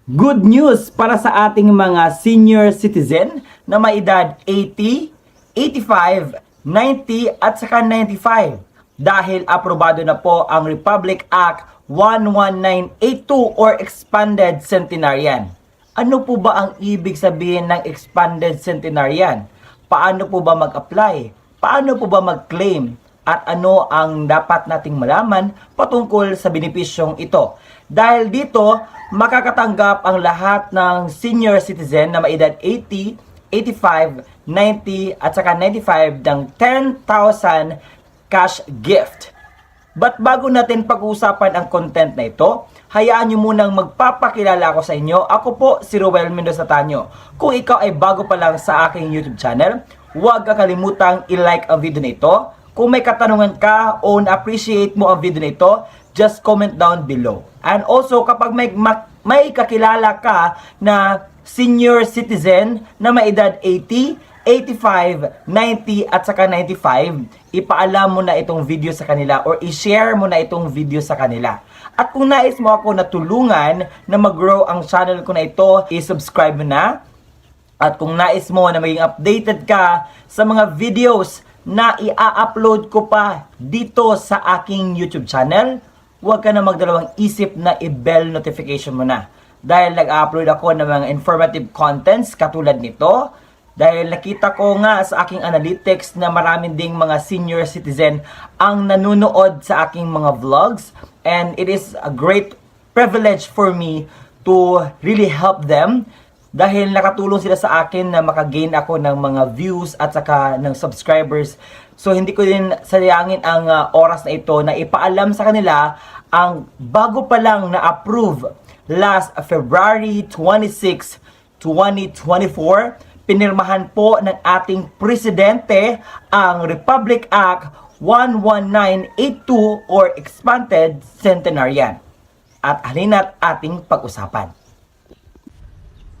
Good news para sa ating mga senior citizen na may edad 80, 85, 90 at saka 95 dahil aprobado na po ang Republic Act 11982 or Expanded Centenarian. Ano po ba ang ibig sabihin ng Expanded Centenarian? Paano po ba mag-apply? Paano po ba mag-claim? At ano ang dapat nating malaman patungkol sa benepisyong ito? Dahil dito, makakatanggap ang lahat ng senior citizen na may edad 80, 85, 90 at saka 95 ng 10,000 cash gift. But bago natin pag-uusapan ang content na ito, hayaan nyo munang magpapakilala ako sa inyo. Ako po si Roel Mendoza Tanyo. Kung ikaw ay bago pa lang sa aking YouTube channel, huwag kakalimutang i-like ang video na ito. Kung may katanungan ka o na-appreciate mo ang video na ito, just comment down below. And also, kapag may kakilala ka na senior citizen na may edad 80, 85, 90 at saka 95, ipaalam mo na itong video sa kanila or i-share mo na itong video sa kanila. At kung nais mo ako na tulungan na mag-grow ang channel ko na ito, i-subscribe mo na. At kung nais mo na maging updated ka sa mga videos na i-upload ko pa dito sa aking YouTube channel, huwag ka na magdalawang isip na i-bell notification mo na. Dahil nag-upload ako ng mga informative contents katulad nito. Dahil nakita ko nga sa aking analytics na maraming ding mga senior citizen ang nanunood sa aking mga vlogs. And it is a great privilege for me to really help them. Dahil nakatulong sila sa akin na makagain ako ng mga views at saka ng subscribers. So hindi ko din sayangin ang oras na ito na ipaalam sa kanila ang bago pa lang na-approve last February 26, 2024. Pinirmahan po ng ating presidente ang Republic Act 11982 or Expanded Centenarian. At halina't ating pag-usapan.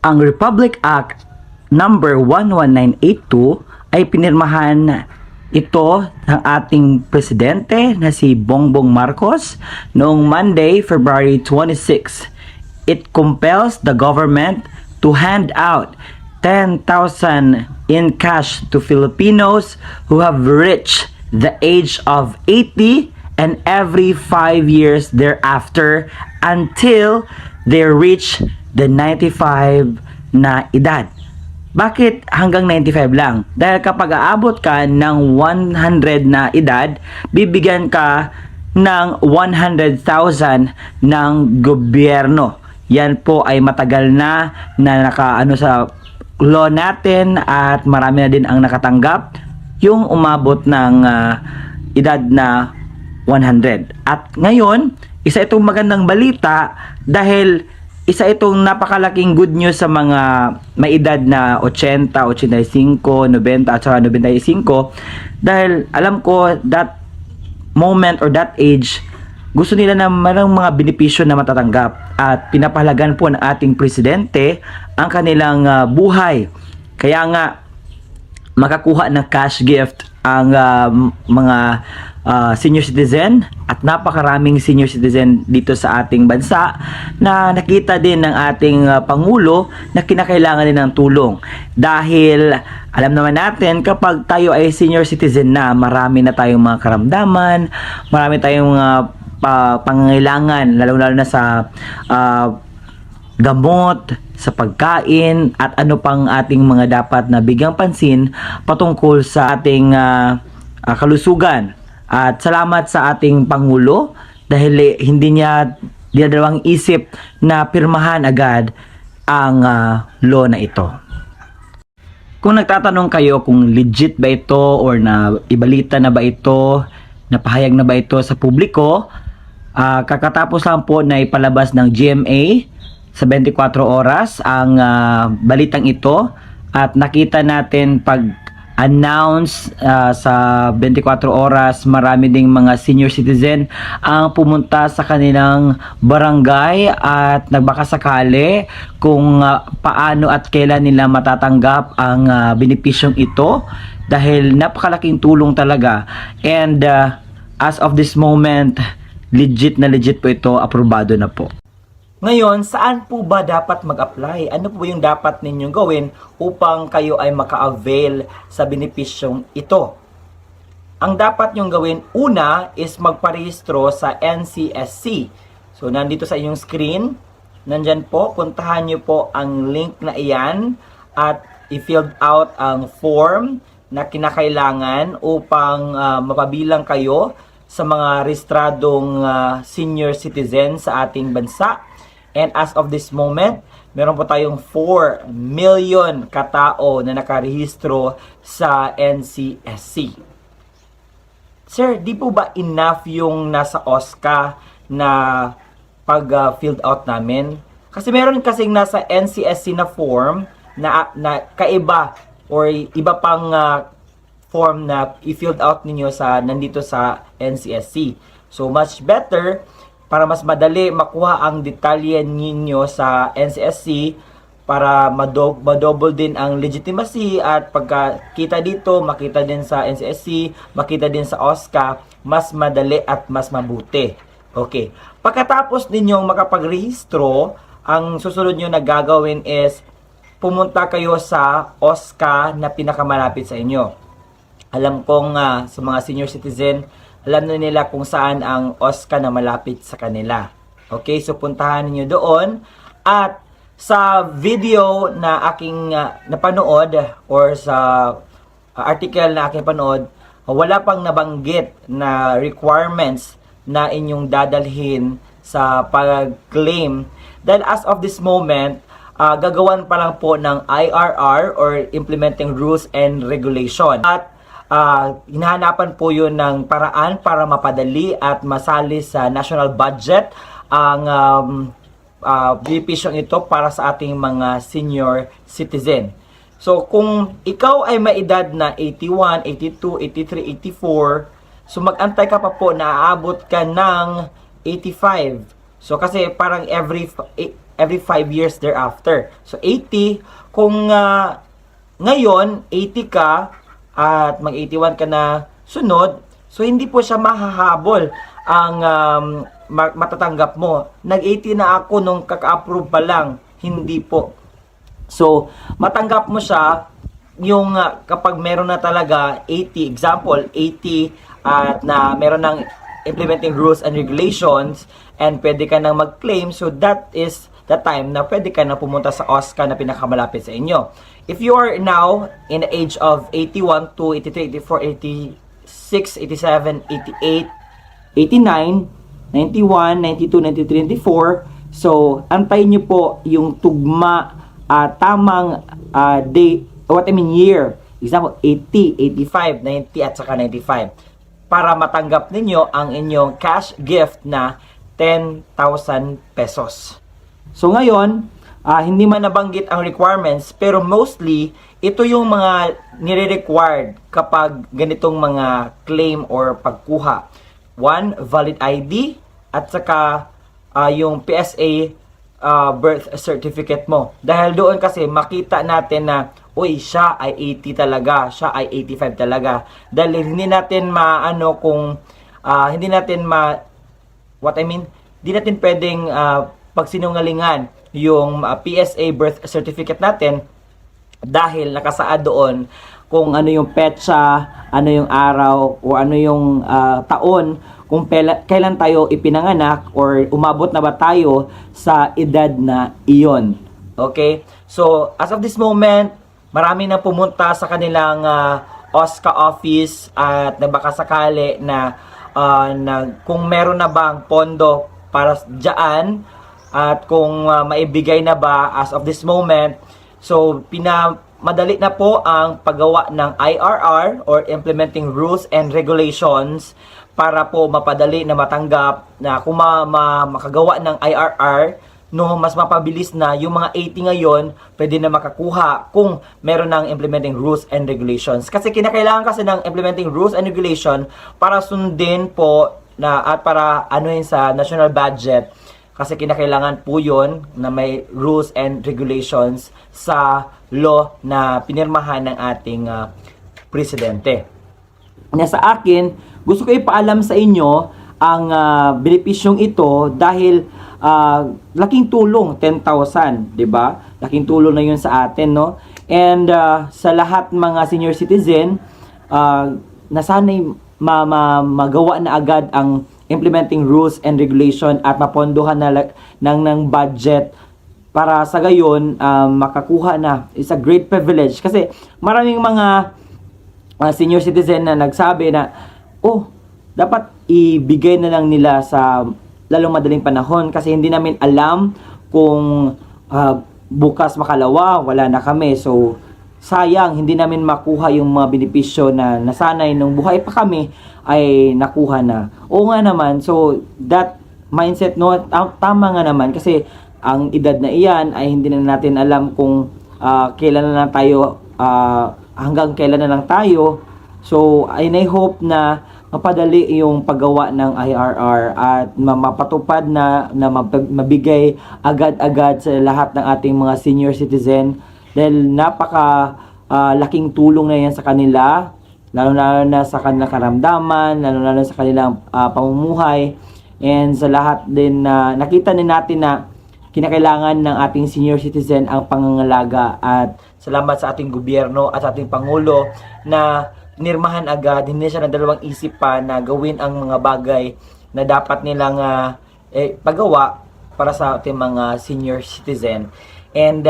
Ang Republic Act number 11982 ay pinirmahan ito ng ating presidente na si Bongbong Marcos noong Monday, February 26. It compels the government to hand out 10,000 in cash to Filipinos who have reached the age of 80 and every 5 years thereafter until they reach the 95 na edad. Bakit hanggang 95 lang? Dahil kapag aabot ka ng 100 na edad, bibigyan ka ng 100,000 ng gobyerno. Yan po ay matagal na nakaano sa law natin at marami na din ang nakatanggap yung umabot ng edad na 100. At ngayon, isa itong magandang balita dahil isa itong napakalaking good news sa mga may edad na 80, 85, 90 at saka 95 dahil alam ko that moment or that age gusto nila na mayroong mga benepisyo na matatanggap at pinapahalagan po ng ating presidente ang kanilang buhay. Kaya nga makakuha ng cash gift ang mga senior citizen at napakaraming senior citizen dito sa ating bansa na nakita din ng ating Pangulo na kinakailangan din ng tulong. Dahil alam naman natin kapag tayo ay senior citizen na, marami na tayong mga karamdaman, marami tayong mga pangangailangan, lalo-lalo na sa gamot, sa pagkain at ano pang ating mga dapat na bigyang pansin patungkol sa ating kalusugan. At salamat sa ating Pangulo dahil hindi niya dinadalawang isip na pirmahan agad ang law na ito. Kung nagtatanong kayo kung legit ba ito or na ibalita na ba ito, napahayag na ba ito sa publiko, kakatapos lang po na ipalabas ng GMA sa 24 oras ang balitang ito at nakita natin pag-announce sa 24 oras marami ding mga senior citizen ang pumunta sa kanilang barangay at nagbakasakali kung paano at kailan nila matatanggap ang benepisyong ito dahil napakalaking tulong talaga and as of this moment legit na legit po ito, aprobado na po. Ngayon, saan po ba dapat mag-apply? Ano po yung dapat ninyong gawin upang kayo ay maka-avail sa benepisyong ito? Ang dapat nyong gawin, una is magparehistro sa NCSC. So, nandito sa inyong screen, nandyan po, puntahan nyo po ang link na iyan at i-filled out ang form na kinakailangan upang mapabilang kayo sa mga rehistradong senior citizen sa ating bansa. And as of this moment, meron po tayong 4 million katao na nakarehistro sa NCSC. Sir, di po ba enough yung nasa OSCA na pag-filled out namin? Kasi meron kasing nasa NCSC na form na kaiba or iba pang form na i-filled out ninyo sa nandito sa NCSC. So much better para mas madali makuha ang detalye ninyo sa NCSC para madouble din ang legitimacy at pagkakita dito, makita din sa NCSC, makita din sa OSCA, mas madali at mas mabuti. Okay. Pagkatapos ninyong makapagrehistro, ang susunod nyo na gagawin is pumunta kayo sa OSCA na pinakamalapit sa inyo. Alam kong sa mga senior citizen, alam na nila kung saan ang OSCA na malapit sa kanila. Okay, so puntahan niyo doon. At sa video na aking napanood or sa article na aking panood, wala pang nabanggit na requirements na inyong dadalhin sa pag-claim. Dahil as of this moment, gagawan pa lang po ng IRR or Implementing Rules and Regulation. At hinahanapan po yun ng paraan para mapadali at masali sa national budget ang benepisyong ito para sa ating mga senior citizen. So kung ikaw ay may edad na 81, 82, 83, 84, so mag-antay ka pa po na aabot ka ng 85. So kasi parang every 5 years thereafter. So 80, kung ngayon 80 ka, at mag-81 ka na sunod, so hindi po siya mahahabol ang matatanggap mo. Nag-80 na ako nung kaka-approve pa lang, hindi po. So, matanggap mo siya yung kapag meron na talaga 80, example, 80 at na meron ng implementing rules and regulations and pwede ka nang mag-claim, so that is the time na pwede ka na pumunta sa OSCA na pinakamalapit sa inyo. If you are now in the age of 81 to 83, 84, 86, 87, 88, 89, 91, 92, 93, 94, so antayin nyo po yung tugma tamang day, year. Example, 80, 85, 90 at saka 95 para matanggap ninyo ang inyong cash gift na 10,000 pesos. So ngayon, hindi man nabanggit ang requirements, pero mostly, ito yung mga nire-required kapag ganitong mga claim or pagkuha. 1, valid ID, at saka yung PSA birth certificate mo. Dahil doon kasi makita natin na, uy, siya ay 80 talaga, siya ay 85 talaga. Dahil hindi natin hindi natin pwedeng pagsinungalingan yung PSA birth certificate natin dahil nakasaad doon kung ano yung petsa, ano yung araw, o ano yung taon, kung kailan tayo ipinanganak or umabot na ba tayo sa edad na iyon. Okay? So, as of this moment, marami na pumunta sa kanilang OSCA office at nagbakasakali na kung meron na bang pondo para dyan at kung maibigay na ba as of this moment. So, madali na po ang paggawa ng IRR or Implementing Rules and Regulations para po mapadali na matanggap na kung makagawa ng IRR, no, mas mapabilis na yung mga 80 ngayon, pwede na makakuha kung meron ng Implementing Rules and Regulations. Kasi kinakailangan kasi ng Implementing Rules and Regulation para sundin po at para anuhin sa national budget. Kasi kinakailangan po yun na may rules and regulations sa law na pinirmahan ng ating presidente. Na sa akin, gusto ko ipaalam sa inyo ang benepisyong ito dahil laking tulong, 10,000, 'di ba? Laking tulong na 'yun sa atin, no? And sa lahat mga senior citizen, nasanay magawa na agad ang implementing rules and regulation at mapondohan na ng budget para sa gayon makakuha na. It's a great privilege kasi maraming mga senior citizen na nagsabi na dapat ibigay na lang nila sa lalong madaling panahon kasi hindi namin alam kung bukas makalawa wala na kami. So sayang hindi namin makuha yung mga benepisyo na nasanay nung buhay pa kami ay nakuha na. Oo nga naman, so that mindset, no, tama nga naman kasi ang edad na iyan ay hindi na natin alam kung kailan na lang tayo, hanggang kailan na lang tayo. So I hope na mapadali yung paggawa ng IRR at mapatupad na mabigay agad-agad sa lahat ng ating mga senior citizen dahil napaka laking tulong na yan sa kanila, lalo na sa kanilang karamdaman, lalo sa kanilang pamumuhay, and sa lahat din na nakita din natin na kinakailangan ng ating senior citizen ang pangangalaga. At salamat sa ating gobyerno at sa ating Pangulo na nirmahan agad, hindi siya nadalawang isip pa na gawin ang mga bagay na dapat nilang pagawa para sa ating mga senior citizen. And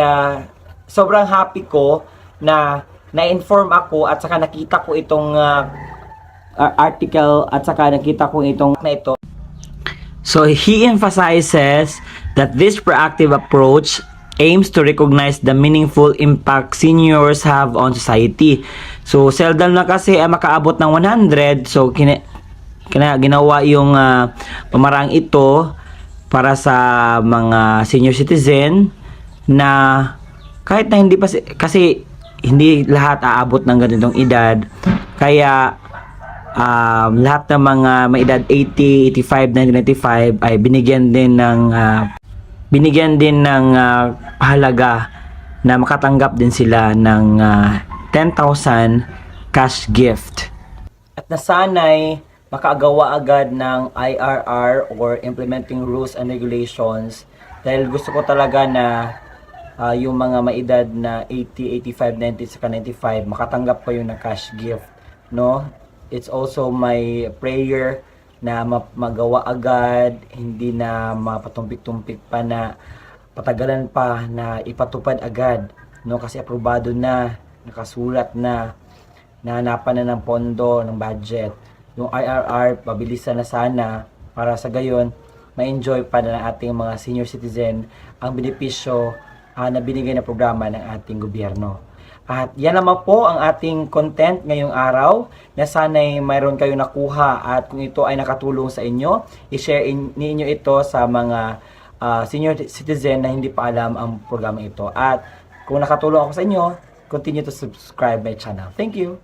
sobrang happy ko na na-inform ako at saka nakita ko itong article at saka nakita ko itong na ito. So he emphasizes that this proactive approach aims to recognize the meaningful impact seniors have on society. So seldom na kasi makaabot ng 100. So ginawa yung pamarang ito para sa mga senior citizen na kahit na hindi pa kasi hindi lahat aabot ng ganitong edad. Kaya lahat ng mga may edad 80, 85, 95 ay binigyan din ng halaga na makatanggap din sila ng 10,000 cash gift. At nasanay makagawa agad ng IRR or implementing rules and regulations dahil gusto ko talaga na yung mga may edad na 80, 85, 90 saka 95 makatanggap pa yung na cash gift, no? It's also my prayer na magawa agad, hindi na mapatumpik-tumpik pa na patagalan pa na ipatupad agad, no? Kasi aprobado na, nakasulat na, nahanapan na ng pondo, ng budget. Yung IRR, pabilisan na sana para sa gayon, ma-enjoy pa na ng ating mga senior citizen ang benepisyo na binigay na programa ng ating gobyerno. At yan naman po ang ating content ngayong araw na sana'y mayroon kayong nakuha at kung ito ay nakatulong sa inyo, i-share ninyo ito sa mga senior citizen na hindi pa alam ang programa ito. At kung nakatulong ako sa inyo, continue to subscribe my channel. Thank you!